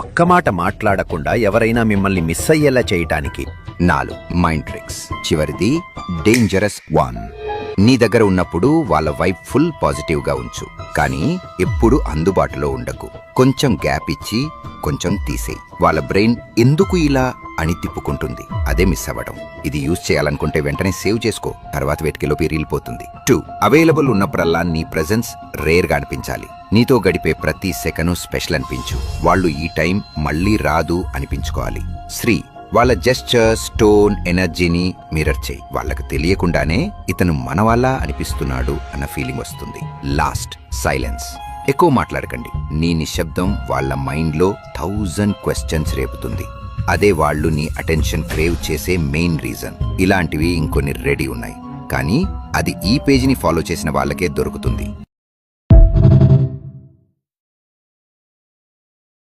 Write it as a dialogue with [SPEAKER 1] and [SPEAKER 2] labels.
[SPEAKER 1] ఒక్క మాట మాట్లాడకుండా ఎవరైనా మిమ్మల్ని మిస్ అయ్యేలా చేయటానికి.
[SPEAKER 2] 4 మైండ్ ట్రిక్స్. చివరిది డేంజరస్ 1. నీ దగ్గర ఉన్నప్పుడు వాళ్ళ వైఫ్ ఫుల్ పాజిటివ్ గా ఉంచు, కానీ ఎప్పుడు అందుబాటులో ఉండకు. కొంచెం గ్యాప్ ఇచ్చి కొంచెం తీసేయి. వాళ్ళ బ్రెయిన్ ఎందుకు ఇలా అని తిప్పుకుంటుంది, అదే మిస్ అవ్వడం. ఇది యూజ్ చేయాలనుకుంటే వెంటనే సేవ్ చేసుకో, తర్వాత వెతికిలోకి రీల్పోతుంది. 2 అవైలబుల్ ఉన్నప్పుడల్లా నీ ప్రెజెన్స్ రేర్ గా అనిపించాలి. నీతో గడిపే ప్రతి సెకను స్పెషల్ అనిపించు. వాళ్ళు ఈ టైం మళ్ళీ రాదు అనిపించుకోవాలి. 3 వాళ్ళ జెస్చర్స్, టోన్, ఎనర్జీని మిర్రర్ చేయి. వాళ్ళకు తెలియకుండానే ఇతను మనవాళ్ళ అనిపిస్తున్నాడు అన్న ఫీలింగ్ వస్తుంది. Last silence. ఎక్కువ మాట్లాడకండి. నీ నిశ్శబ్దం వాళ్ళ మైండ్లో 1000 క్వశ్చన్స్ రేపుతుంది. అదే వాళ్ళు నీ అటెన్షన్ క్రేవ్ చేసే మెయిన్ రీజన్. ఇలాంటివి ఇంకొన్ని రెడీ ఉన్నాయి, కానీ అది ఈ పేజీని ఫాలో చేసిన వాళ్ళకే దొరుకుతుంది.